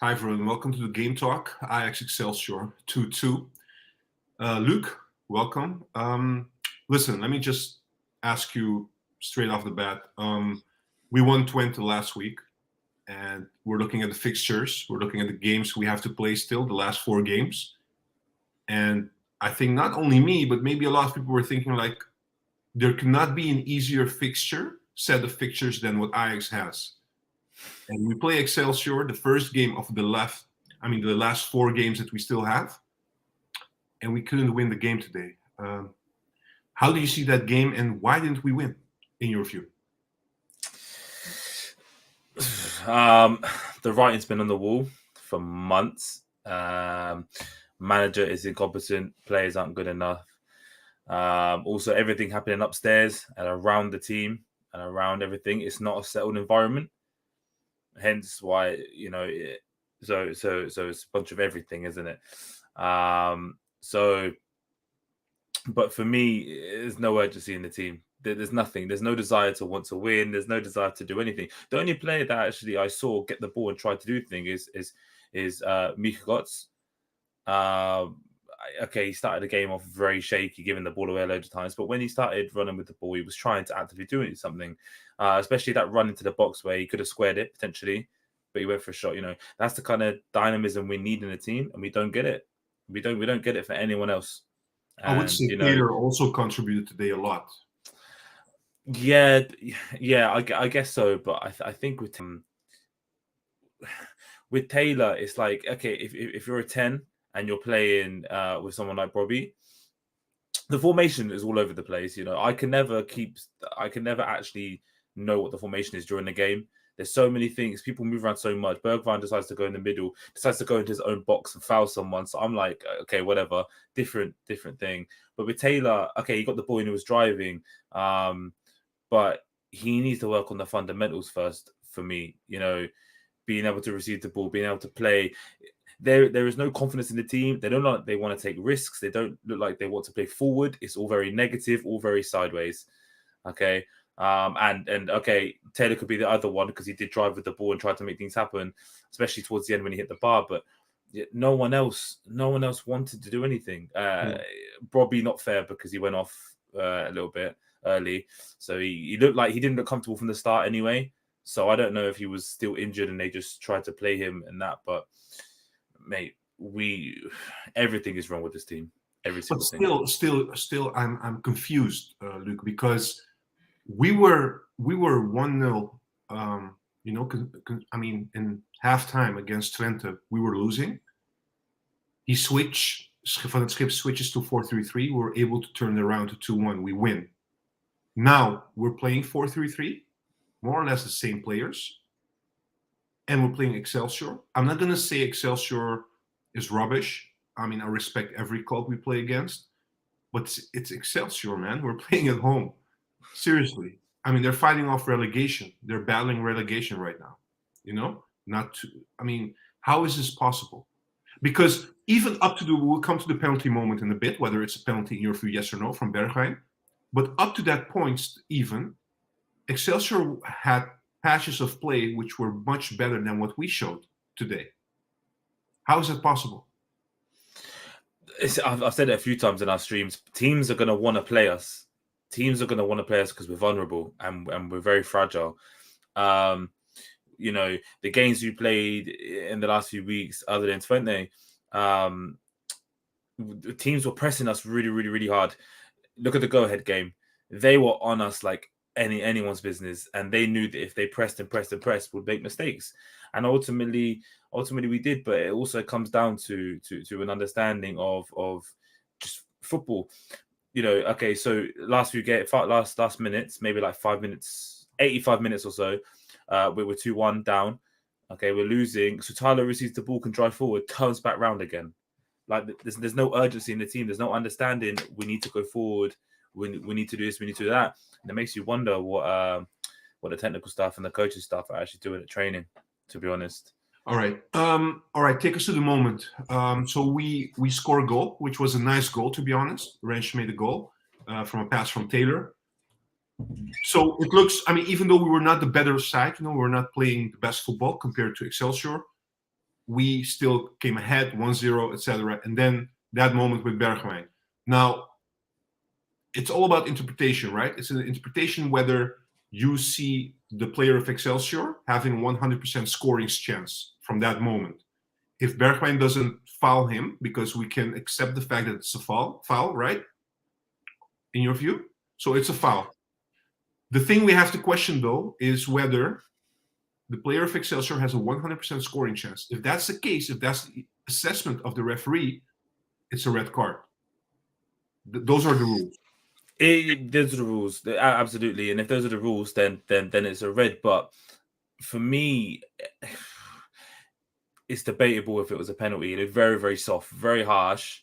Hi everyone, welcome to the GameTalk, Ajax Excelsior 2-2. Luke, welcome. Listen, let me just ask you straight off the bat. We won 20 last week, and we're looking at the fixtures. We're looking at the games we have to play still, the last 4 games. And I think not only me, but maybe a lot of people were thinking like, there cannot be an easier set of fixtures than what Ajax has. And we play Excelsior, the first game of the last 4 games that we still have, and we couldn't win the game today. How do you see that game, and why didn't we win, in your view? The writing's been on the wall for months. Manager is incompetent. Players aren't good enough. Also, everything happening upstairs and around the team and around everything, it's not a settled environment. Hence why, so it's a bunch of everything, isn't it? But for me, there's no urgency in the team. There's nothing. There's no desire to want to win. There's no desire to do anything. The only player that actually I saw get the ball and try to do things is Mika Götze. Okay, he started the game off very shaky, giving the ball away loads of times. But when he started running with the ball, he was trying to actively do something. Especially that run into the box where he could have squared it potentially, but he went for a shot. That's the kind of dynamism we need in the team, and we don't get it. We don't get it for anyone else. And, I would say Taylor also contributed today a lot. Yeah, I guess so. But I think with Taylor, it's like, okay, if you're a 10 and you're playing with someone like Bobby, the formation is all over the place. I can never actually know what the formation is during the game. There's so many things. People move around so much. Bergwijn decides to go in the middle, decides to go into his own box and foul someone. So I'm like, okay, whatever, different thing. But with Taylor, okay, he got the ball and he was driving, but he needs to work on the fundamentals first. For me, being able to receive the ball, being able to play. There is no confidence in the team. They don't look like they want to take risks. They don't look like they want to play forward. It's all very negative, all very sideways. Okay. And okay, Taylor could be the other one because he did drive with the ball and tried to make things happen, especially towards the end when he hit the bar. But no one else wanted to do anything. Bobby, not fair because he went off a little bit early, so he looked like he didn't look comfortable from the start anyway. So I don't know if he was still injured and they just tried to play him and that. But mate, everything is wrong with this team. Every single thing. Still, I'm confused, Luke, because we were 1-0. In halftime against Twente, we were losing. He switches to 4-3-3. We were able to turn it around to 2-1. We win. Now we're playing 4-3-3, more or less the same players, and we're playing Excelsior. I'm not gonna say Excelsior is rubbish. I respect every club we play against, but it's Excelsior, man. We're playing at home. Seriously. They're fighting off relegation. They're battling relegation right now. How is this possible? Because even we'll come to the penalty moment in a bit, whether it's a penalty in your view, yes or no, from Bergwijn. But up to that point, even, Excelsior had patches of play which were much better than what we showed today. How is that possible? I've said it a few times in our streams. Teams are going to want to play us. Teams are going to want to play us because we're vulnerable and we're very fragile. The games we played in the last few weeks, other than Twente, teams were pressing us really, really, really hard. Look at the go-ahead game. They were on us like anyone's business, and they knew that if they pressed, would make mistakes. And ultimately we did. But it also comes down to an understanding of just football. Okay, so last minutes, maybe like 5 minutes, 85 minutes or so, we were 2-1 down. Okay, we're losing. So Tyler receives the ball, can drive forward, turns back round again. Like there's no urgency in the team. There's no understanding. We need to go forward. We need to do this. We need to do that. And it makes you wonder what the technical staff and the coaching staff are actually doing at training. To be honest. All right. Take us to the moment. So we score a goal, which was a nice goal, to be honest. Rensch made a goal from a pass from Taylor. So it looks, even though we were not the better side, we were not playing the best football compared to Excelsior, we still came ahead 1-0, etc. And then that moment with Bergwijn. Now, it's all about interpretation, right? It's an interpretation whether you see the player of Excelsior having 100% scoring chance from that moment. If Bergwijn doesn't foul him, because we can accept the fact that it's a foul, right? In your view? So it's a foul. The thing we have to question, though, is whether the player of Excelsior has a 100% scoring chance. If that's the case, if that's the assessment of the referee, it's a red card. Those are the rules. Those are the rules, absolutely. And if those are the rules, then it's a red. But for me, it's debatable if it was a penalty. It was very, very soft, very harsh.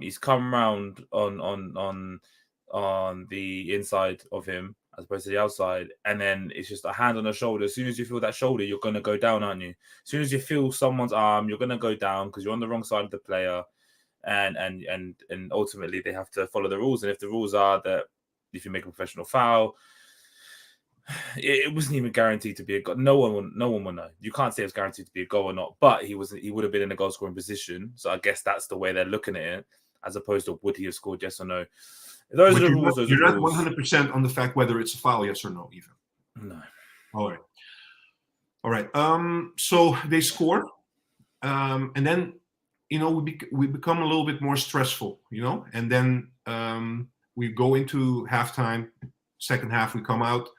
He's come around on the inside of him as opposed to the outside, and then it's just a hand on the shoulder. As soon as you feel that shoulder, you're gonna go down, aren't you? As soon as you feel someone's arm, you're gonna go down because you're on the wrong side of the player. And ultimately they have to follow the rules. And if the rules are that if you make a professional foul, it wasn't even guaranteed to be a goal. No one will know. You can't say it's guaranteed to be a goal or not, but he would have been in a goal scoring position. So I guess that's the way they're looking at it, as opposed to would he have scored, yes or no. Those are the rules. You're not 100% on the fact whether it's a foul, yes or no, even. No. All right. So they score, and then we become a little bit more stressful, and then we go into halftime. Second half, we come out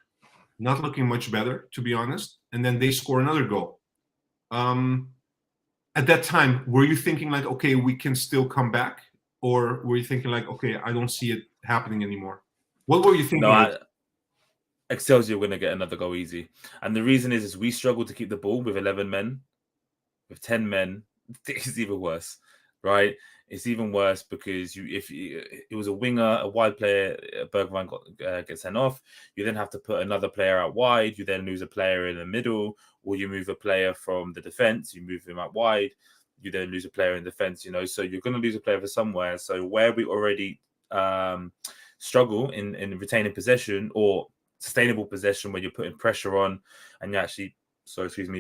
not looking much better, to be honest, and then they score another goal. At that time, were you thinking like, okay, we can still come back, or were you thinking like, okay, I don't see it happening anymore? What were you thinking? No, Excelsior are going to get another goal easy, and the reason is we struggle to keep the ball with 11 men, with 10 men. It's even worse, right? It's even worse because if it was a winger, a wide player, Bergwijn gets sent off. You then have to put another player out wide. You then lose a player in the middle, or you move a player from the defense. You move him out wide. You then lose a player in defense. So you're going to lose a player for somewhere. So where we already struggle in retaining possession or sustainable possession, where you're putting pressure on and you're actually,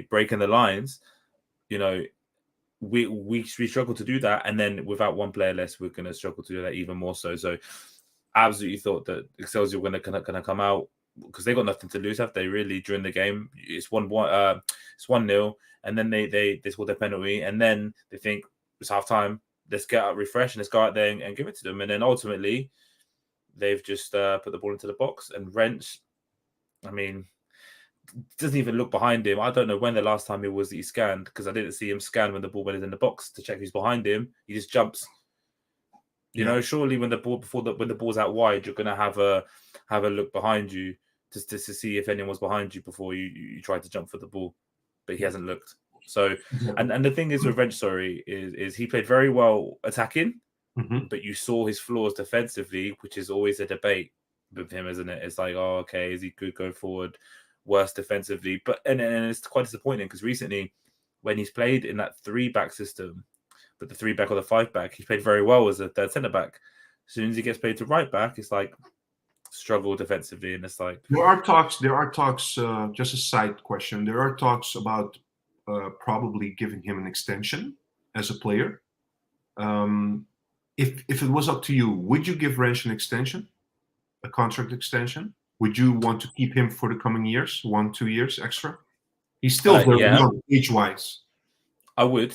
breaking the lines, we struggle to do that, and then without one player less, we're going to struggle to do that even more so. So, I absolutely thought that Excelsior were going to come out because they got nothing to lose, have they? Really, during the game, it's 1-0, and then they scored their penalty, and then they think it's half time. Let's get out, refresh, and let's go out there and give it to them. And then ultimately, they've just put the ball into the box. And Wrench, doesn't even look behind him. I don't know when the last time it was that he scanned, because I didn't see him scan when the ball went in the box to check who's behind him. He just jumps. Surely when the ball's out wide, you're gonna have a look behind you just to see if anyone's behind you before you try to jump for the ball. But he hasn't looked. So and the thing is with Wrench, is he played very well attacking, but you saw his flaws defensively, which is always a debate with him, isn't it? It's like, oh, okay, is he good going forward? Worse defensively, but and it's quite disappointing because recently, when he's played in that 3-back system, but the 3-back or the 5-back, he played very well as a third centre back. As soon as he gets played to right back, it's like struggle defensively, and it's like there are talks. Just a side question. There are talks about probably giving him an extension as a player. If it was up to you, would you give Wrench an extension, a contract extension? Would you want to keep him for the coming years, 1-2 years extra? He's still very young, age-wise. I would,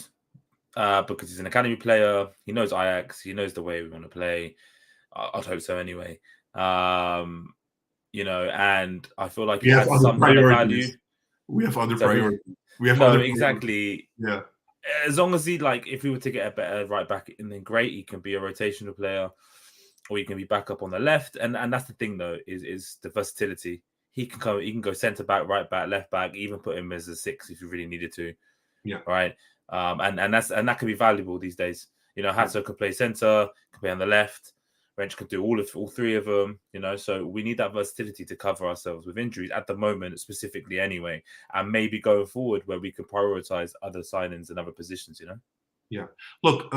because he's an academy player. He knows Ajax. He knows the way we want to play. I'd hope so anyway. And I feel like he has some kind of value. We have other priorities. Exactly. Yeah. As long as if we were to get a better right back, then great. He can be a rotational player, or he can be back up on the left, and that's the thing though is the versatility. He can go centre back, right back, left back, even put him as a 6 if you really needed to. Yeah. Right. And that can be valuable these days. Hasso could play centre, could play on the left. Wrench could do all 3 of them. So we need that versatility to cover ourselves with injuries at the moment, specifically anyway, and maybe going forward where we can prioritize other signings and other positions. Yeah. Look,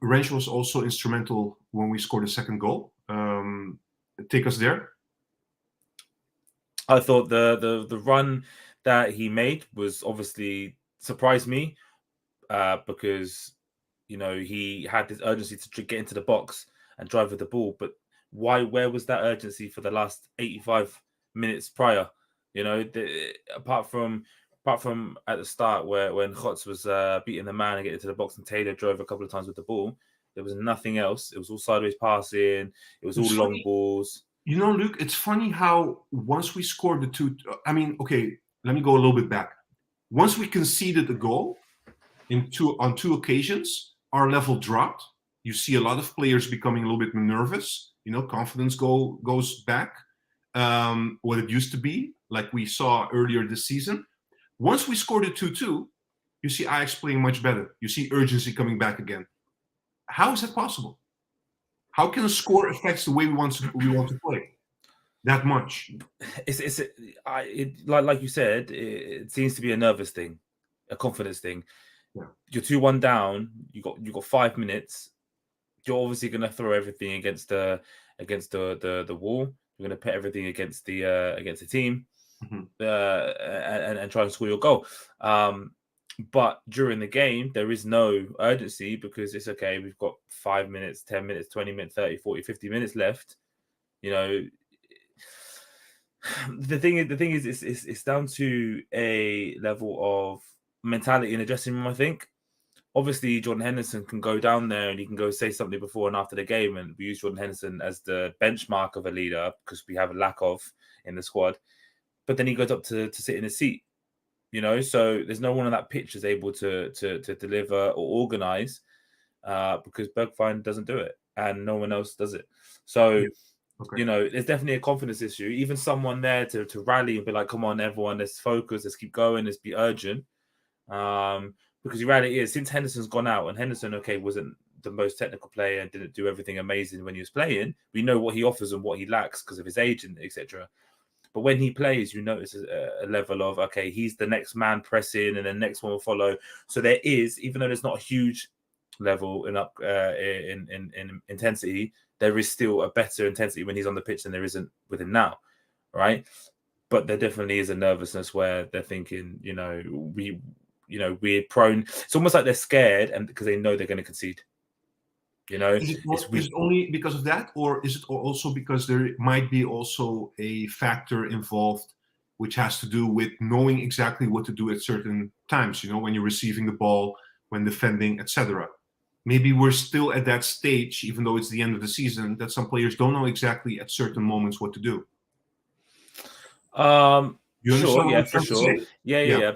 Wrench was also instrumental when we scored the second goal. Take us there. I thought the run that he made was obviously surprised me, because he had this urgency to get into the box and drive with the ball. But why? Where was that urgency for the last 85 minutes prior? Apart from at the start when Chotz was beating the man and getting to the box, and Taylor drove a couple of times with the ball, there was nothing else. It was all sideways passing. It was all long balls. Luke, it's funny how once we scored the two, okay, let me go a little bit back. Once we conceded a goal on two occasions, our level dropped. You see a lot of players becoming a little bit more nervous. Confidence goes back. What it used to be, like we saw earlier this season. Once we scored a 2-2, you see Ajax playing much better. You see urgency coming back again. How is that possible? How can a score affect the way we want to play that much? Like you said, it seems to be a nervous thing, a confidence thing. Yeah. You're 2-1 down. You got 5 minutes. You're obviously going to throw everything against the wall. You're going to put everything against the team, and try and score your goal. But during the game, there is no urgency because it's okay. We've got 5 minutes, 10 minutes, 20 minutes, 30, 40, 50 minutes left. The thing is, it's down to a level of mentality in the dressing room, I think. Obviously, Jordan Henderson can go down there and he can go say something before and after the game, and we use Jordan Henderson as the benchmark of a leader because we have a lack of in the squad. But then he goes up to sit in his seat, so there's no one on that pitch is able to deliver or organize because Bergwijn doesn't do it and no one else does it. So, okay. There's definitely a confidence issue. Even someone there to rally and be like, come on, everyone, let's focus, let's keep going, let's be urgent. Because the reality is, since Henderson's gone out, and Henderson, wasn't the most technical player and didn't do everything amazing when he was playing, we know what he offers and what he lacks because of his age and etc. But when he plays, you notice a level of, he's the next man pressing and the next one will follow. So there is, even though there's not a huge level in intensity, there is still a better intensity when he's on the pitch than there isn't with him now, right? But there definitely is a nervousness where they're thinking, we're prone. It's almost like they're scared and because they know they're going to concede. Is it only because of that, or is it also because there might be also a factor involved which has to do with knowing exactly what to do at certain times, when you're receiving the ball, when defending, etc. Maybe we're still at that stage, even though it's the end of the season, that some players don't know exactly at certain moments what to do. Sure, yeah, for sure. Yeah.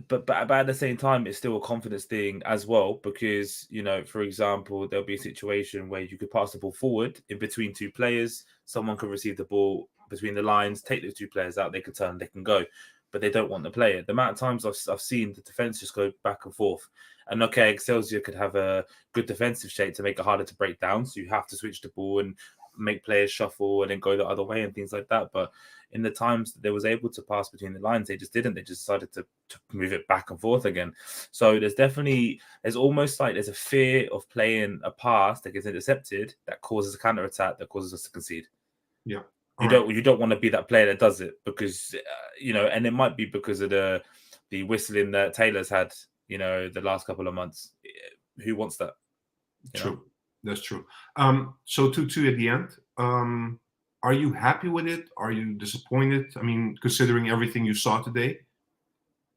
But at the same time, it's still a confidence thing as well, because, for example, there'll be a situation where you could pass the ball forward in between two players. Someone could receive the ball between the lines, take those two players out, they can turn, they can go, but they don't want to play it. The amount of times I've seen the defense just go back and forth. And Excelsior could have a good defensive shape to make it harder to break down. So you have to switch the ball and make players shuffle and then go the other way and things like that. But in the times that they was able to pass between the lines, they just didn't. They just decided to move it back and forth again. So there's almost like there's a fear of playing a pass that gets intercepted that causes a counter attack that causes us to concede. Yeah. You don't want to be that player that does it because and it might be because of the whistling that Taylor's had the last couple of months. Who wants that? True. That's true. So 2-2 at the end. Are you happy with it? Are you disappointed? I mean, considering everything you saw today?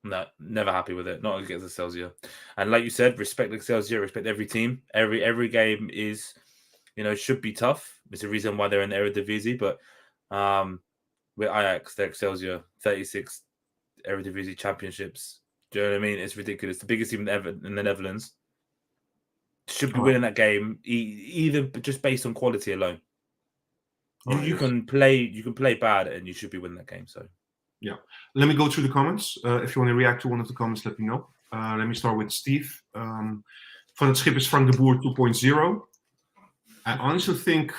No, never happy with it. Not against Excelsior. And like you said, respect Excelsior, respect every team. Every game is, should be tough. It's the reason why they're in the Eredivisie. But with Ajax, the Excelsior, 36 Eredivisie championships. Do you know what I mean? It's ridiculous. The biggest team ever in the Netherlands. Should be winning that game, either just based on quality alone. You can play bad and you should be winning that game. So, yeah. Let me go through the comments. If you want to react to one of the comments, let me know. Let me start with Steve. Van het Schip is Frank de Boer 2.0. I honestly think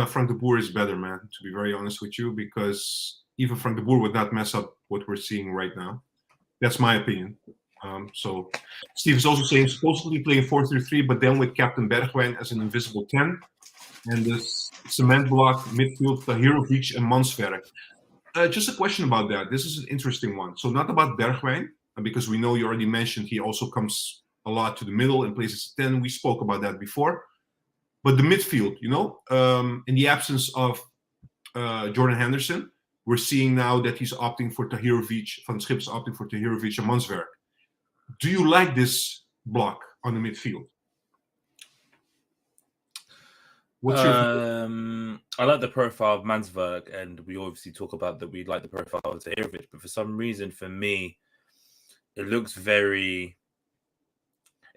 Frank de Boer is better, man, to be very honest with you, because even Frank de Boer would not mess up what we're seeing right now. That's my opinion. So Steve is also saying supposedly playing 4-3-3, but then with Captain Bergwijn as an invisible 10. And this cement block, midfield, Tahirovic and Mansverk. Just a question about that. This is an interesting one. So not about Bergwijn, because we know you already mentioned he also comes a lot to the middle and plays as 10. We spoke about that before. But the midfield, in the absence of Jordan Henderson, we're seeing now that he's opting for Tahirovic. Van Schip is opting for Tahirovic and Manswerk. Do you like this block on the midfield? What's your I like the profile of Manswerk, and we obviously talk about that we like the profile of Tahirovic, but for some reason, for me, it looks very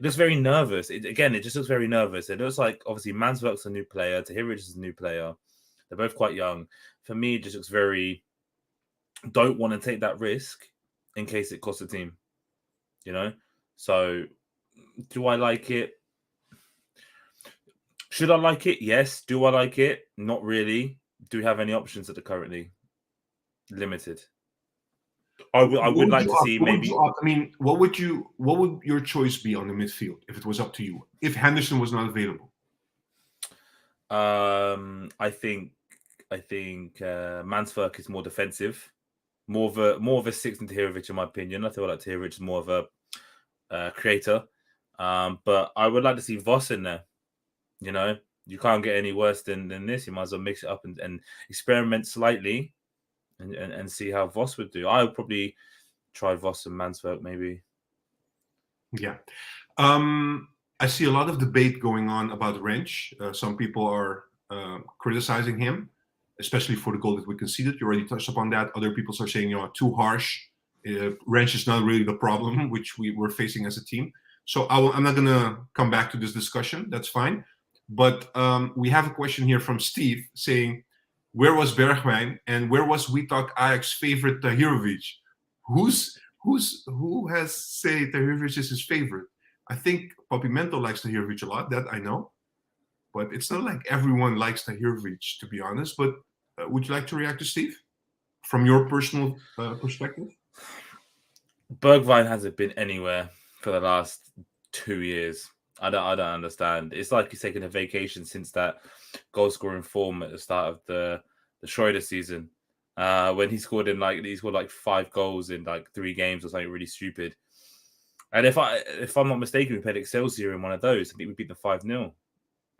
nervous. It just looks very nervous. It looks like, obviously, Manswerk's a new player, Tahirovic is a new player. They're both quite young. For me, it just looks very, don't want to take that risk in case it costs the team, So, do I like it? Should I like it? Yes. Do I like it? Not really. Do we have any options that are currently limited? I would like to see maybe. What would your choice be on the midfield if it was up to you? If Henderson was not available? I think Manswerk is more defensive, more of a six than Tahirovic, in my opinion. I feel like Tahirovic is more of a creator. But I would like to see Voss in there. You can't get any worse than this. You might as well mix it up and experiment slightly and see how Voss would do. I would probably try Voss and Manswerk maybe. Yeah. I see a lot of debate going on about Wrench. Some people are criticizing him, especially for the goal that we conceded. You already touched upon that. Other people are saying, too harsh. Wrench is not really the problem, which we were facing as a team. So I'm not going to come back to this discussion. That's fine. But we have a question here from Steve saying, where was Bergwijn and where was WeTalk Ajax favorite Tahirovic? Who has said Tahirovic is his favorite? I think Papimento likes Tahirovic a lot, that I know. But it's not like everyone likes Tahirovic, to be honest. But would you like to react to Steve from your personal perspective? Bergwijn hasn't been anywhere for the last 2 years. I don't understand. It's like he's taken a vacation since that goal scoring form at the start of the Schroeder season, when he scored 5 goals in 3 games or something really stupid. And if I'm not mistaken, we played Excelsior in one of those. I think we beat them 5-0,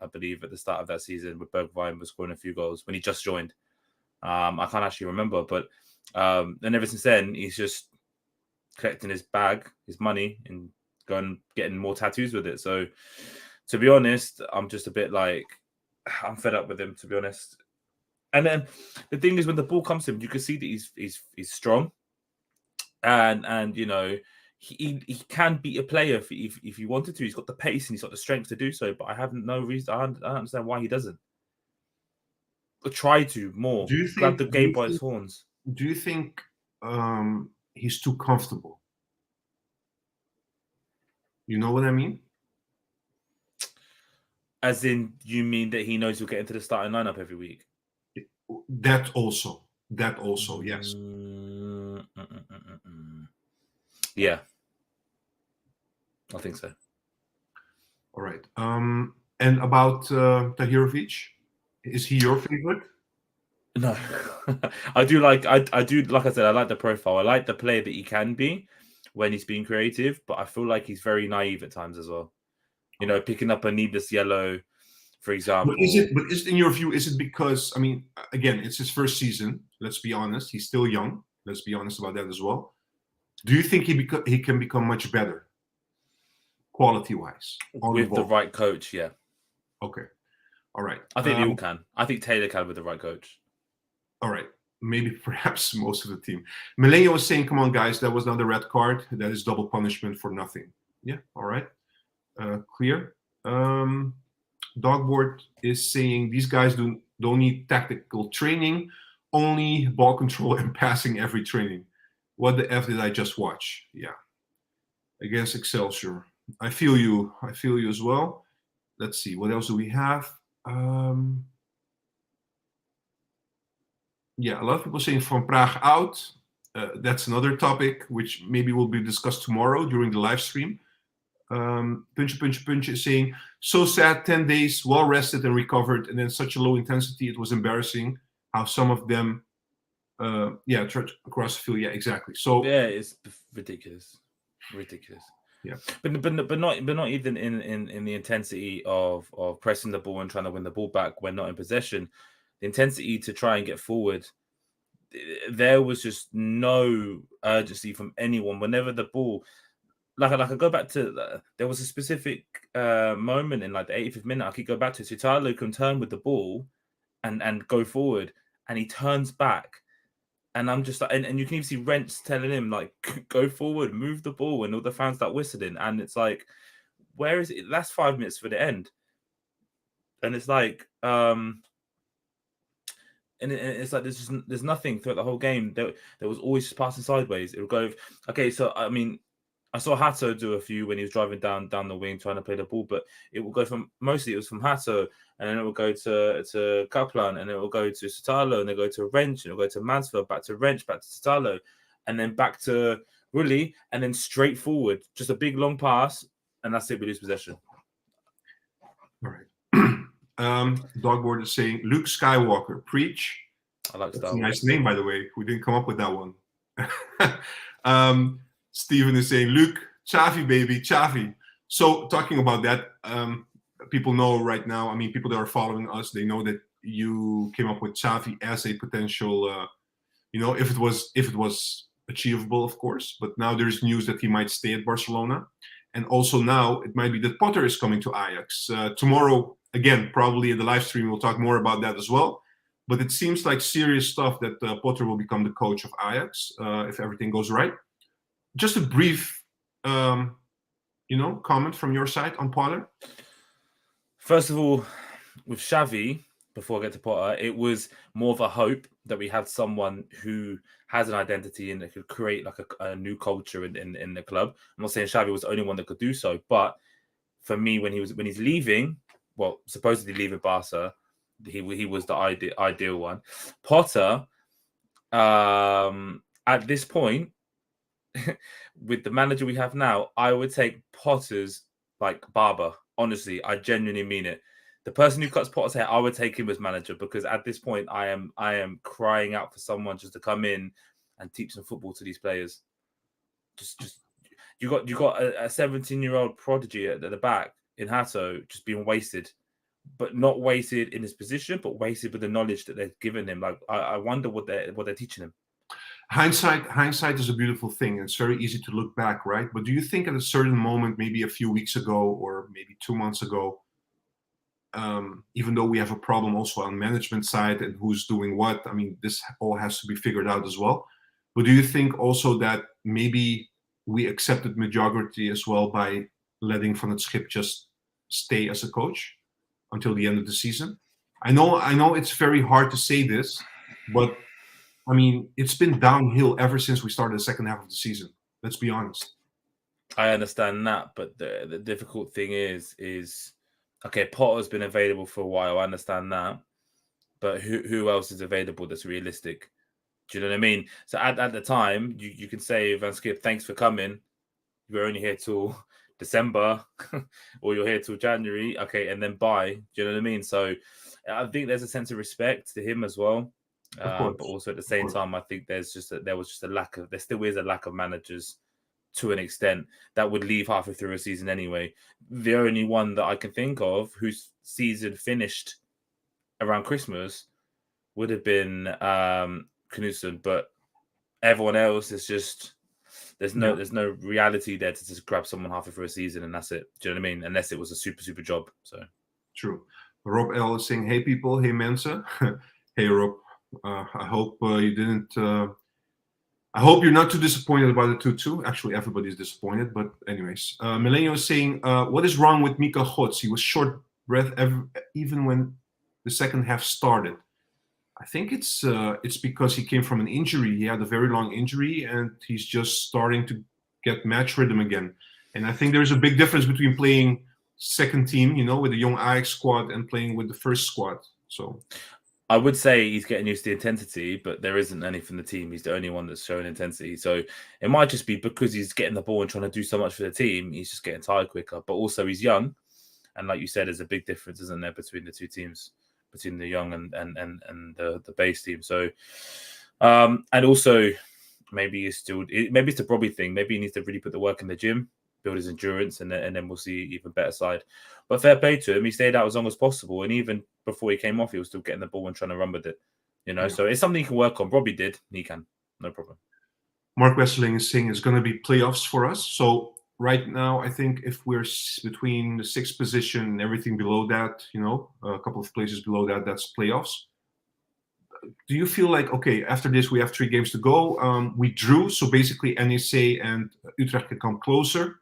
I believe, at the start of that season, with Bergwijn was scoring a few goals when he just joined. I can't actually remember, but and ever since then he's just collecting his bag, his money, and going getting more tattoos with it. So, to be honest, I'm just a bit I'm fed up with him, to be honest. And then the thing is, when the ball comes to him, you can see that he's strong, and he can beat a player if he wanted to. He's got the pace and he's got the strength to do so. But I have no reason. I don't understand why he doesn't. But try to more. Grab the game by its horns. Do you think he's too comfortable? You know what I mean? As in, you mean that he knows he'll get into the starting lineup every week? That also, yes. Yeah, I think so. All right. And about Tahirovic, is he your favorite? No, I do like I said, I like the profile. I like the player that he can be when he's being creative, but I feel like he's very naive at times as well. Picking up a needless yellow, for example. But is it in your view? Is it because, again, it's his first season. Let's be honest. He's still young. Let's be honest about that as well. Do you think he can become much better, quality-wise, with the right coach? Yeah. Okay. All right. I think they all can. I think Taylor can with the right coach. All right. Maybe perhaps most of the team. Melania was saying, come on, guys, that was not a red card. That is double punishment for nothing. Yeah. All right. Clear. Dogboard is saying these guys don't need tactical training, only ball control and passing every training. What the F did I just watch? Yeah. Against Excelsior. I feel you. I feel you as well. Let's see. What else do we have? Yeah, a lot of people saying from Prague out. That's another topic which maybe will be discussed tomorrow during the live stream. Puntje is saying, so sad, 10 days, well rested and recovered, and then such a low intensity, it was embarrassing how some of them, across the field. Yeah, exactly. So yeah, it's ridiculous. Yeah. But not even in the intensity of pressing the ball and trying to win the ball back when not in possession. The intensity to try and get forward, there was just no urgency from anyone. Whenever the ball, like I go back to, there was a specific moment in like the 85th minute. I could go back to Sutalo can turn with the ball and go forward, and he turns back. And I'm just like, and you can even see Rents telling him, like, go forward, move the ball, and all the fans start whistling. And it's like, where is it? That's 5 minutes for the end. And it's like, and it's like there's nothing throughout the whole game. There was always just passing sideways. It would go, okay, so I mean, I saw Hato do a few when he was driving down the wing trying to play the ball, but it will go from mostly it was from Hato, and then it will go to Kaplan, and it will go to Sutalo, and then go to Wrench, and it'll go to Mansfield, back to Wrench, back to Sutalo, and then back to Rulli, and then straight forward, just a big long pass, and that's it. We lose possession. All right. Dogboard is saying Luke Skywalker, preach. I like That's Star a Wars. nice name, by the way. We didn't come up with that one. Steven is saying Luke, Xavi, baby, Xavi. So talking about that, people know right now, I mean, people that are following us, they know that you came up with Xavi as a potential, if it was achievable, of course. But now there's news that he might stay at Barcelona. And also now it might be that Potter is coming to Ajax. Tomorrow, again, probably in the live stream, we'll talk more about that as well. But it seems like serious stuff that Potter will become the coach of Ajax if everything goes right. Just a brief, comment from your side on Potter. First of all, with Xavi, before I get to Potter, it was more of a hope that we had someone who has an identity and that could create like a new culture in the club. I'm not saying Xavi was the only one that could do so, but for me, when he's leaving, well, supposedly leaving Barca, he was the ideal one. Potter, at this point, with the manager we have now, I would take Potter's like barber. Honestly, I genuinely mean it. The person who cuts Potter's hair, I would take him as manager because at this point, I am crying out for someone just to come in and teach some football to these players. Just you got a 17-year-old prodigy at the back in Hato just being wasted, but not wasted in his position, but wasted with the knowledge that they've given him. Like I wonder what they're teaching him. Hindsight is a beautiful thing. It's very easy to look back, right? But do you think at a certain moment, maybe a few weeks ago or maybe 2 months ago, even though we have a problem also on management side and who's doing what, I mean, this all has to be figured out as well. But do you think also that maybe we accepted mediocrity as well by letting Van het Schip just stay as a coach until the end of the season? I know it's very hard to say this, but I mean, it's been downhill ever since we started the second half of the season. Let's be honest. I understand that, but the difficult thing is okay, Potter's been available for a while. I understand that, but who else is available that's realistic? Do you know what I mean? So at the time, you can say, Van Schip, thanks for coming. We're only here till December, or you're here till January. Okay, and then bye. Do you know what I mean? So I think there's a sense of respect to him as well. But also at the same time, I think there still is a lack of managers to an extent that would leave halfway through a season anyway. The only one that I can think of whose season finished around Christmas would have been Knudsen, but everyone else is just there's no reality there to just grab someone halfway through a season and that's it. Do you know what I mean? Unless it was a super job. So true. Rob L is saying, "Hey people, hey mensen." Hey Rob, I hope you didn't. I hope you're not too disappointed about the 2-2. Actually, everybody's disappointed. But anyways, Millennial is saying, what is wrong with Mika Gots? He was short breath even when the second half started. I think it's because he came from an injury. He had a very long injury, and he's just starting to get match rhythm again. And I think there's a big difference between playing second team, with the young Ajax squad, and playing with the first squad. So I would say he's getting used to the intensity, but there isn't any from the team. He's the only one that's showing intensity. So it might just be because he's getting the ball and trying to do so much for the team, he's just getting tired quicker. But also he's young. And like you said, there's a big difference, isn't there, between the two teams, between the young and the base team. So, and also maybe it's the Bobby thing. Maybe he needs to really put the work in the gym build his endurance, and then we'll see even better side. But fair play to him, he stayed out as long as possible, and even before he came off, he was still getting the ball and trying to run with it. So it's something he can work on. Robbie did, he can, no problem. Mark Wesseling is saying it's going to be playoffs for us. So right now, I think if we're between the 6th position and everything below that, a couple of places below that, that's playoffs. Do you feel like, okay, after this, we have 3 games to go. We drew, so basically NEC and Utrecht can come closer.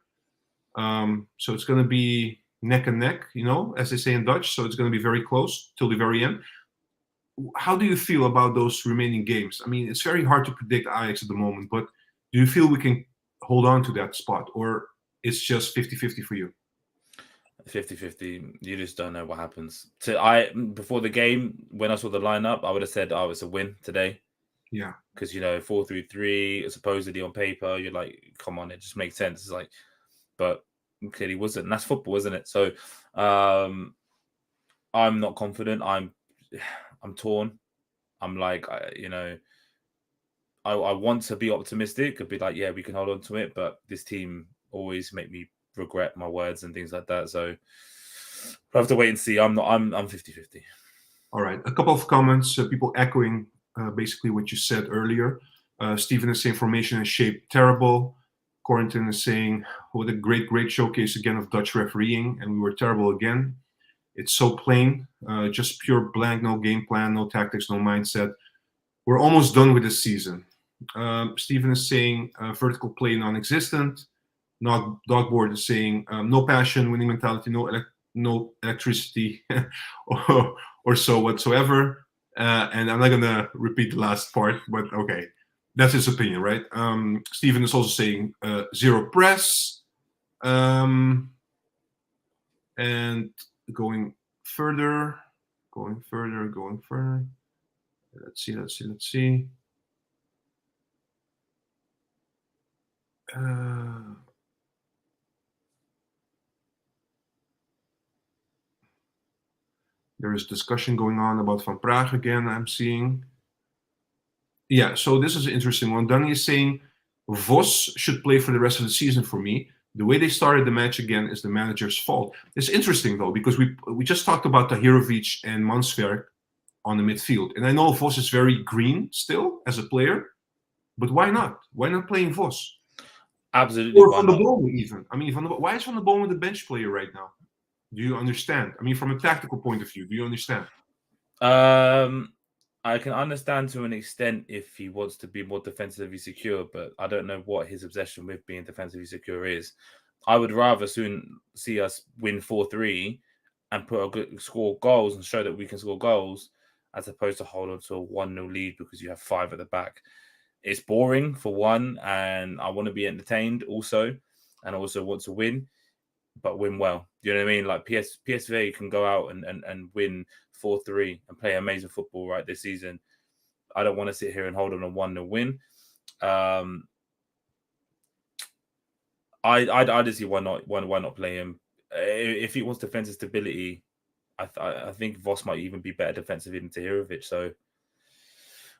So it's going to be neck and neck, as they say in Dutch. So it's going to be very close till the very end. How do you feel about those remaining games? I mean, it's very hard to predict Ajax at the moment, but do you feel we can hold on to that spot, or it's just 50-50 for you? 50-50. You just don't know what happens. Before the game, when I saw the lineup, I would have said, it's a win today. Yeah. Because 4-3-3, supposedly on paper, you're like, come on, it just makes sense. It's like, but clearly wasn't. And that's football, isn't it? So I'm not confident. I'm torn. I'm like, I want to be optimistic. Could be like, yeah, we can hold on to it, but this team always make me regret my words and things like that. So we'll have to wait and see. I'm 50-50. All right. A couple of comments, people echoing basically what you said earlier. Stephen is saying formation and shape terrible. Corentin is saying, what a great showcase again of Dutch refereeing, and we were terrible again. It's so plain, just pure blank, no game plan, no tactics, no mindset. We're almost done with this season. Stephen is saying vertical play non-existent. Dogboard is saying no passion, winning mentality, no electricity or so whatsoever. And I'm not going to repeat the last part, but okay. That's his opinion, right? Stephen is also saying zero press. And going further. Let's see. There is discussion going on about Van Praag again, I'm seeing. Yeah, so this is an interesting one. Danny is saying Vos should play for the rest of the season for me. The way they started the match again is the manager's fault. It's interesting, though, because we just talked about Tahirovic and Mansverk on the midfield. And I know Vos is very green still as a player, but why not? Why not playing Vos? Absolutely. Or Van der Bomen even. I mean, why is Van der Bomen the bench player right now? Do you understand? I mean, from a tactical point of view, do you understand? I can understand to an extent if he wants to be more defensively secure, but I don't know what his obsession with being defensively secure is. I would rather soon see us win 4-3 and score goals and show that we can score goals, as opposed to hold on to a 1-0 lead because you have 5 at the back. It's boring for one, and I want to be entertained also, and I also want to win, but win well. Do you know what I mean? Like PSV can go out and win 4-3 and play amazing football right this season. I don't want to sit here and hold on a 1-0 win. I just see why not play him. If he wants defensive stability, I think Vos might even be better defensive than Tahirovic. So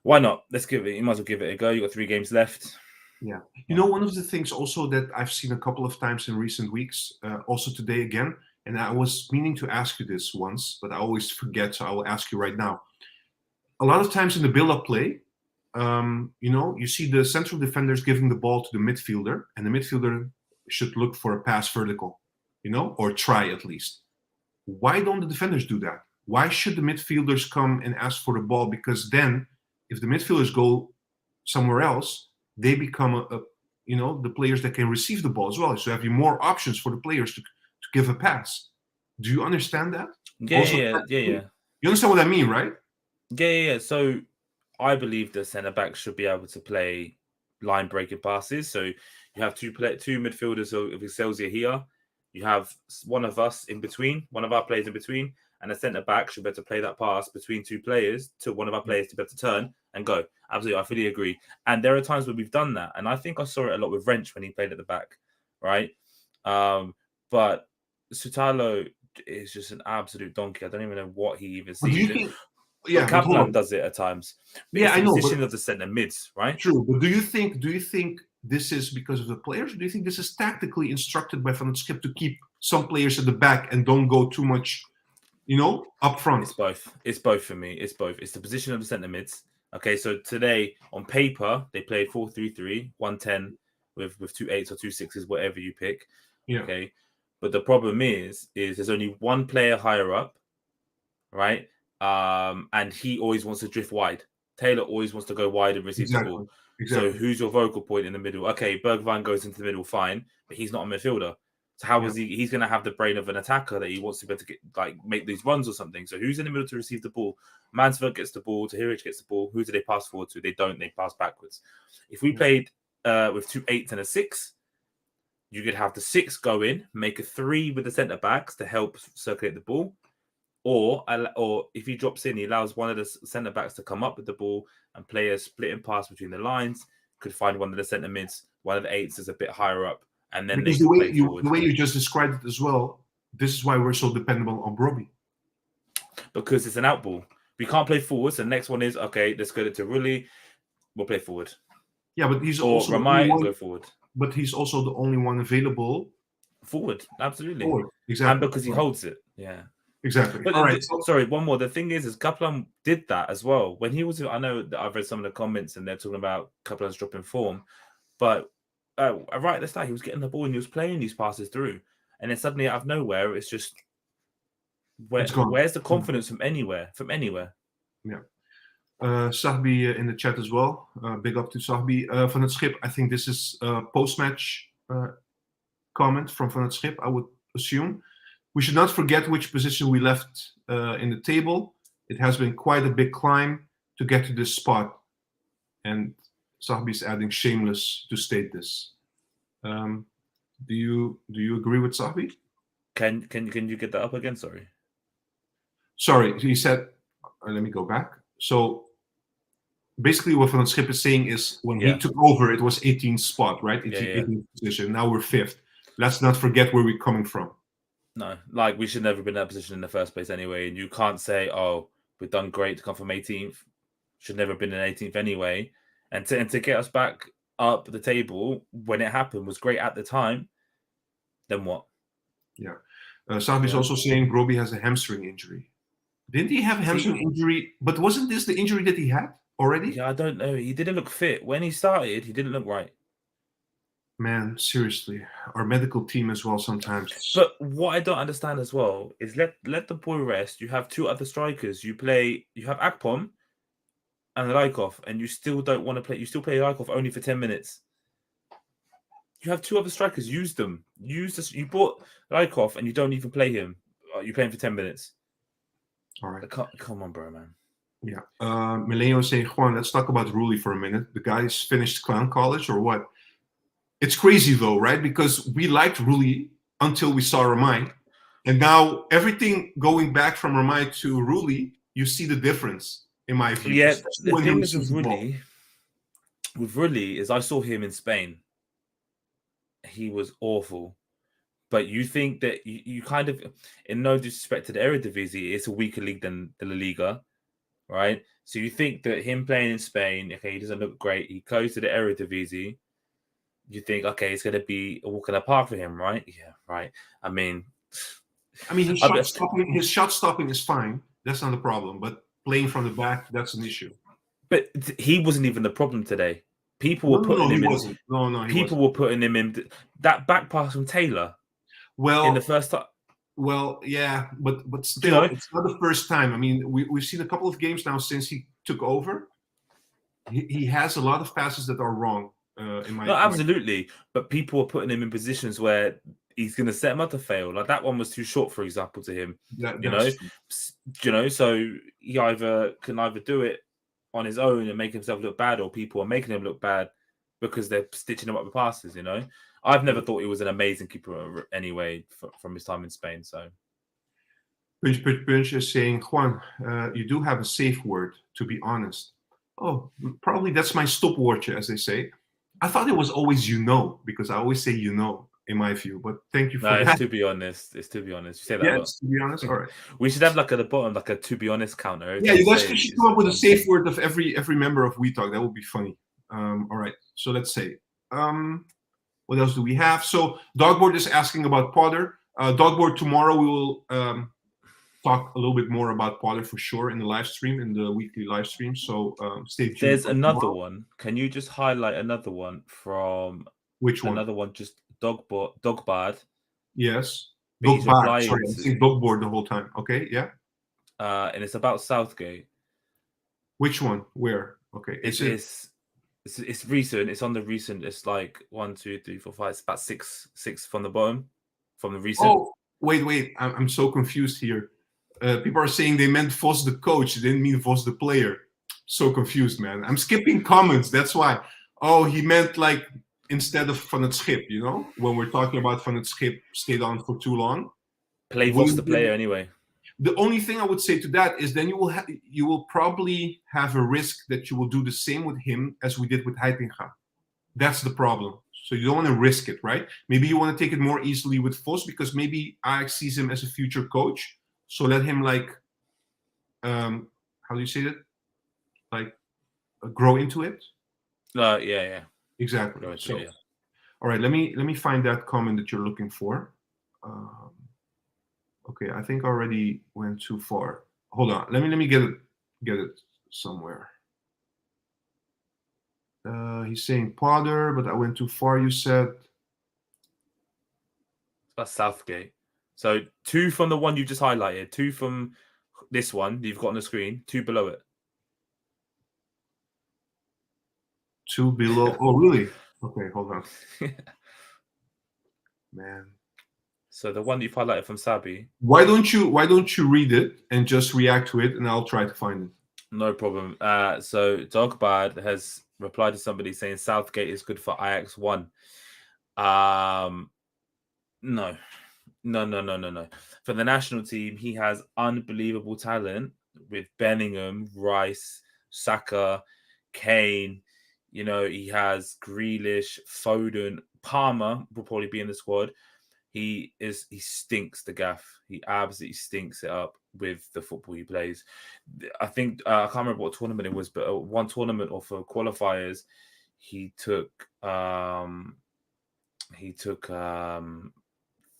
why not? Let's give it. You might as well give it a go. You got 3 games left. Yeah. One of the things also that I've seen a couple of times in recent weeks, also today again, and I was meaning to ask you this once, but I always forget, so I will ask you right now. A lot of times in the build-up play, you see the central defenders giving the ball to the midfielder, and the midfielder should look for a pass vertical, or try at least. Why don't the defenders do that? Why should the midfielders come and ask for the ball? Because then, if the midfielders go somewhere else, they become the players that can receive the ball as well. So you have more options for the players to give a pass. Do you understand that? Yeah. You understand what I mean, right? Yeah. So I believe the centre back should be able to play line breaking passes. So you have two midfielders of Excelsior here. You have one of us in between, one of our players in between, and a centre back should be able to play that pass between 2 players to one of our players to be able to turn and go. Absolutely, I fully agree. And there are times where we've done that, and I think I saw it a lot with Wrench when he played at the back, right? But Sutalo is just an absolute donkey. I don't even know what he even sees. Kaplan does it at times. Yeah, I know. Position of the centre mids, right? True, but do you think this is because of the players, or do you think this is tactically instructed by Van het Schip to keep some players at the back and don't go too much, up front? It's both. It's both for me. It's both. It's the position of the centre mids. Okay, so today on paper they played 4-3-3, 1-10 with 2 8s or 2 6s, whatever you pick. Yeah. Okay, but the problem is there's only one player higher up, right? And he always wants to drift wide. Taylor always wants to go wide and receive the ball. Exactly. So who's your vocal point in the middle? Okay, Bergwijn goes into the middle, fine, but he's not a midfielder. So how is he? He's going to have the brain of an attacker that he wants to be able to get, make these runs or something. So who's in the middle to receive the ball? Mansfield gets the ball. Tahirich gets the ball. Who do they pass forward to? They don't. They pass backwards. If we played with 2 8s and a 6, you could have the 6 go in, make a 3 with the centre backs to help circulate the ball. Or if he drops in, he allows one of the centre backs to come up with the ball and play a splitting pass between the lines. Could find one of the centre mids, one of the 8s is a bit higher up. And then because the way you just described it as well, this is why we're so dependable on Brobbey. Because it's an out ball. We can't play forwards. The next one is, okay, let's go to Rulli. We'll play forward. Yeah, but he's or also Ramai go forward. But he's also the only one available. Forward, absolutely. Forward, exactly. And because he holds it, yeah. Exactly. But all right. Sorry, one more. The thing is Kaplan did that as well. When he was, I know that I've read some of the comments and they're talking about Kaplan's dropping form, but right at the start, he was getting the ball and he was playing these passes through. And then suddenly out of nowhere, it's just, where's the confidence from anywhere? Yeah. Sahbi in the chat as well. Big up to Sahbi. Van het Schip, I think this is a post-match comment from Van het Schip, I would assume. We should not forget which position we left in the table. It has been quite a big climb to get to this spot. And Sahbi is adding shameless to state this. Do you agree with Sahbi? Can you get that up again? Sorry, he said, let me go back. So basically what Van het Schip is saying is when he took over, it was 18th spot, right? 18th position. Now we're 5th. Let's not forget where we're coming from. No, we should never have been in that position in the first place anyway. And you can't say, oh, we've done great to come from 18th. Should never have been in 18th anyway. And to get us back up the table when it happened was great at the time. Then what? Yeah. Sahbi is also saying Brobbey has a hamstring injury. Didn't he have a hamstring injury? But wasn't this the injury that he had already? Yeah, I don't know. He didn't look fit. When he started, he didn't look right. Man, seriously. Our medical team as well sometimes. But what I don't understand as well is let the boy rest. You have 2 other strikers. You have Akpom and Rykov, and you still don't want to play. You still play Rykov only for 10 minutes. You have 2 other strikers. Use them. You bought Rykov and you don't even play him. You play him for 10 minutes. All right. Come on, bro, man. Yeah. Milenio saying, Juan, let's talk about Rulli for a minute. The guy's finished clown college or what? It's crazy though, right? Because we liked Rulli until we saw Ramai. And now everything going back from Ramai to Rulli, you see the difference in my view. Yeah, the thing is with Rulli is I saw him in Spain. He was awful. But you think that you kind of, in no disrespect to the Eredivisie, it's a weaker league than the La Liga, right? So you think that him playing in Spain, okay, he doesn't look great. He goes to the Eredivisie. You think, okay, it's going to be a walk in the park for him, right? Yeah, right. I mean, his shot stopping is fine. That's not a problem. But playing from the back, that's an issue. But he wasn't even the problem today. People were putting him in. People were putting him in. That back pass from Taylor. Well, in the first time. Well, yeah, but still, it's not the first time. I mean, we've seen a couple of games now since he took over. He has a lot of passes that are wrong. Absolutely. But people were putting him in positions where he's going to set him up to fail. Like that one was too short, for example, to him. So he can either do it on his own and make himself look bad, or people are making him look bad because they're stitching him up with passes. I've never thought he was an amazing keeper anyway from his time in Spain. So, Punch is saying, Juan, you do have a safe word, to be honest. Oh, probably that's my stopwatch, as they say. I thought it was always because I always say in my view. But thank you for that. It's to be honest. You say that a lot. To be honest. All right. We should have at the bottom a to be honest counter. Yeah, you guys should come up with a safe word of every member of WeTalk. That would be funny. All right. So let's say What else do we have? So Dogboard is asking about Potter. Dogboard, tomorrow we will talk a little bit more about Potter for sure in the live stream, in the weekly live stream. So stay tuned. There's another one. Can you just highlight another one from which one? Another one, just Dogbard. Yes. He's Dogbard. replying Sorry, I'm saying Dogboard the whole time. Okay, yeah. And it's about Southgate. Which one? Where? Okay, it's recent. It's on the recent. It's like 1, 2, 3, 4, 5. It's about six from the bottom, from the recent. Oh, wait. I'm so confused here. People are saying they meant Vos the coach. They didn't mean Vos the player. So confused, man. I'm skipping comments. That's why. Oh, he meant like instead of Van het Schip, you know, when we're talking about Van het Schip stayed on for too long. Play Vos the player anyway. The only thing I would say to that is then you will probably have a risk that you will do the same with him as we did with Heitinga. That's the problem. So you don't want to risk it, right? Maybe you want to take it more easily with Vos because maybe Ajax sees him as a future coach. So let him like, how do you say that? Like grow into it. Yeah. Exactly. So, yeah. All right, let me find that comment that you're looking for. Okay, I think I already went too far. Hold on, let me get it somewhere. He's saying Potter, but I went too far. You said that's Southgate. So 2 from the one you just highlighted, 2 from this one you've got on the screen, 2 below it. 2 below. Oh, really? Okay, hold on. Man. So the one you've highlighted from Sabi. Why don't you read it and just react to it, and I'll try to find it. No problem. So Dogbad has replied to somebody saying Southgate is good for Ajax 1. No. For the national team, he has unbelievable talent with Bellingham, Rice, Saka, Kane. You know, he has Grealish, Foden, Palmer will probably be in the squad. He stinks the gaff. He absolutely stinks it up with the football he plays. I think I can't remember what tournament it was, but one tournament or for qualifiers, he took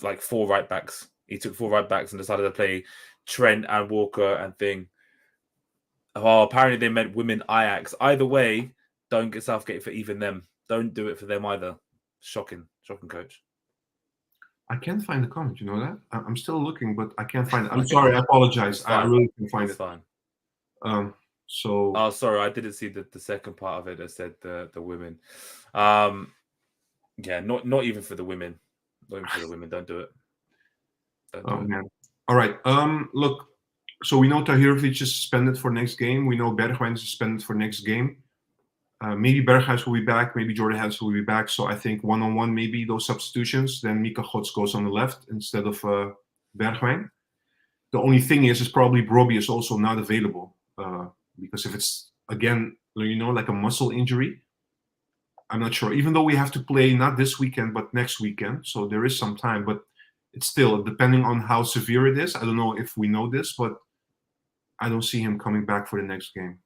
like 4 right backs. He took 4 right backs and decided to play Trent and Walker and thing. Oh, apparently they meant women Ajax. Either way, don't get Southgate for even them. Don't do it for them either. Shocking, coach. I can't find the comment. You know that? I'm still looking, but I can't find it. I'm sorry. I apologize. I really can't find it. Fine. So. Oh, sorry. I didn't see the second part of it that said the women. Yeah, not even for the women. Not even for the women. Don't do it. Man. All right. Look. So we know Tahirovic is suspended for next game. We know Bergwijn is suspended for next game. Maybe Berghuis will be back. Maybe Jordan Henderson will be back. So I think one-on-one, maybe those substitutions. Then Mika Gots goes on the left instead of Bergwijn. The only thing is probably Brobbey is also not available because if it's again, you know, like a muscle injury, I'm not sure. Even though we have to play not this weekend but next weekend, so there is some time. But it's still depending on how severe it is. I don't know if we know this, but I don't see him coming back for the next game.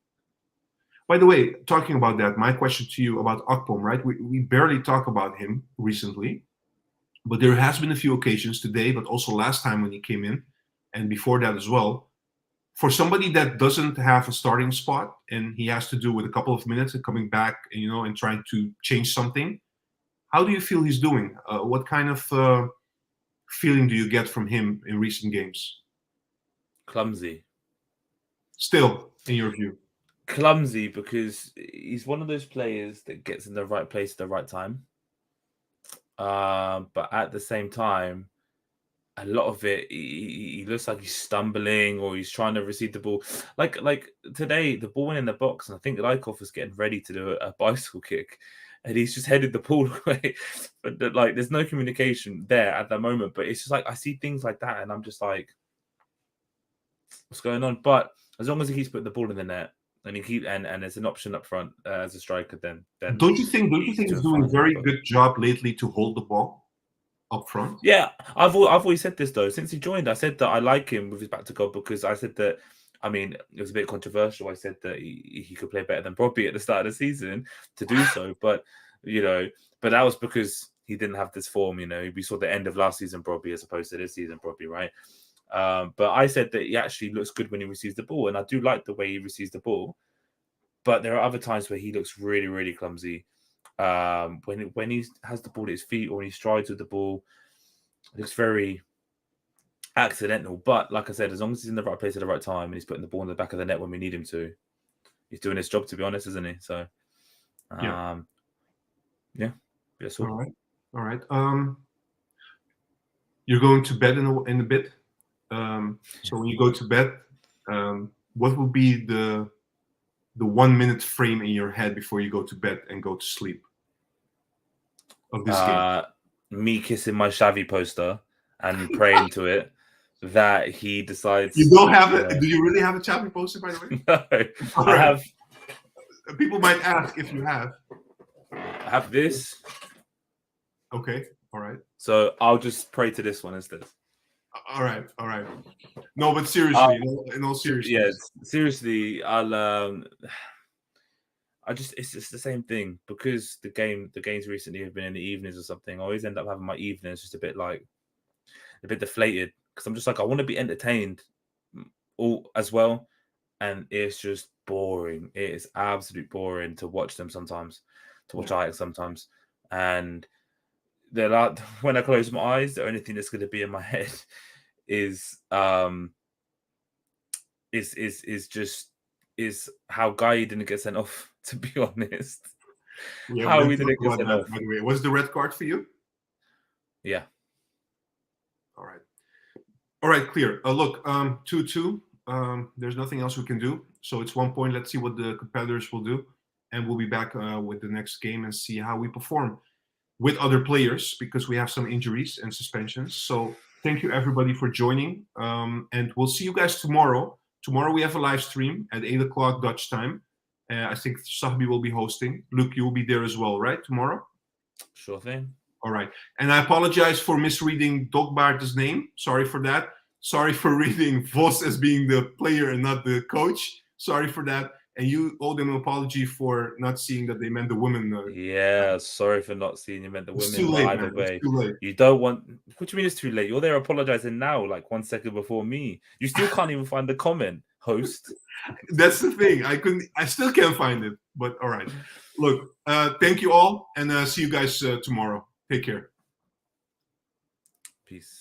By the way, talking about that, my question to you about Akpom, right? We barely talk about him recently, but there has been a few occasions today, but also last time when he came in, and before that as well. For somebody that doesn't have a starting spot and he has to do with a couple of minutes and coming back, you know, and trying to change something, how do you feel he's doing? What kind of feeling do you get from him in recent games? Clumsy. Still, in your view? Clumsy because he's one of those players that gets in the right place at the right time. But at the same time, a lot of it, he looks like he's stumbling or he's trying to receive the ball. Like today, the ball went in the box, and I think Lykov was getting ready to do a bicycle kick, and he's just headed the ball away. But like, there's no communication there at the moment. But it's just like I see things like that, and I'm just like, what's going on? But as long as he keeps putting the ball in the net, and and there's an option up front as a striker, then don't you think he's doing a very good job lately to hold the ball up front? Yeah, I've always said this though. Since he joined, I said that I like him with his back to goal because I said that. I mean, it was a bit controversial. I said that he could play better than Brobbey at the start of the season to do so, but you know. But that was because he didn't have this form, you know. We saw the end of last season probably as opposed to this season probably, right? But I said that he actually looks good when he receives the ball, and I do like the way he receives the ball. But there are other times where he looks really, really clumsy. When he has the ball at his feet or when he strides with the ball, it looks very accidental. But like I said, as long as he's in the right place at the right time and he's putting the ball in the back of the net when we need him to, he's doing his job, to be honest, isn't he? So, yeah. All right. You're going to bed in a bit. So when you go to bed, what will be the 1 minute frame in your head before you go to bed and go to sleep of this game? Me kissing my Xavi poster and praying to it that he decides. You don't have it? Do you really have a Xavi poster, by the way? No, I have. People might ask if you have. I have this. Okay. All right. So I'll just pray to this one instead. All right. No, but seriously, in all seriousness. Yes, seriously, it's just the same thing because the games recently have been in the evenings or something. I always end up having my evenings just a bit deflated because I'm just like I want to be entertained all as well, and it's just boring. It is absolute boring to watch them sometimes, to watch Ajax sometimes, and they're like when I close my eyes, the only thing that's going to be in my head is how Guy didn't get sent off. To be honest, how we didn't get sent off. By the way, was the red card for you? Yeah. All right, clear. Look, 2-2. There's nothing else we can do. So it's 1 point. Let's see what the competitors will do, and we'll be back with the next game and see how we perform with other players because we have some injuries and suspensions. So thank you everybody for joining, and we'll see you guys tomorrow. Tomorrow we have a live stream at 8 o'clock Dutch time. I think Sahbi will be hosting. Luke, you will be there as well, right? Tomorrow? Sure thing. All right. And I apologize for misreading Dogbaard's name. Sorry for that. Sorry for reading Vos as being the player and not the coach. Sorry for that. And you owe them an apology for not seeing that they meant the women. Yeah, sorry for not seeing you meant the women. It's too late, either man. way, it's too late. You don't want. What do you mean it's too late? You're there apologizing now, like 1 second before me. You still can't even find the comment, host. That's the thing. I still can't find it. But all right. Look, thank you all, and see you guys tomorrow. Take care. Peace.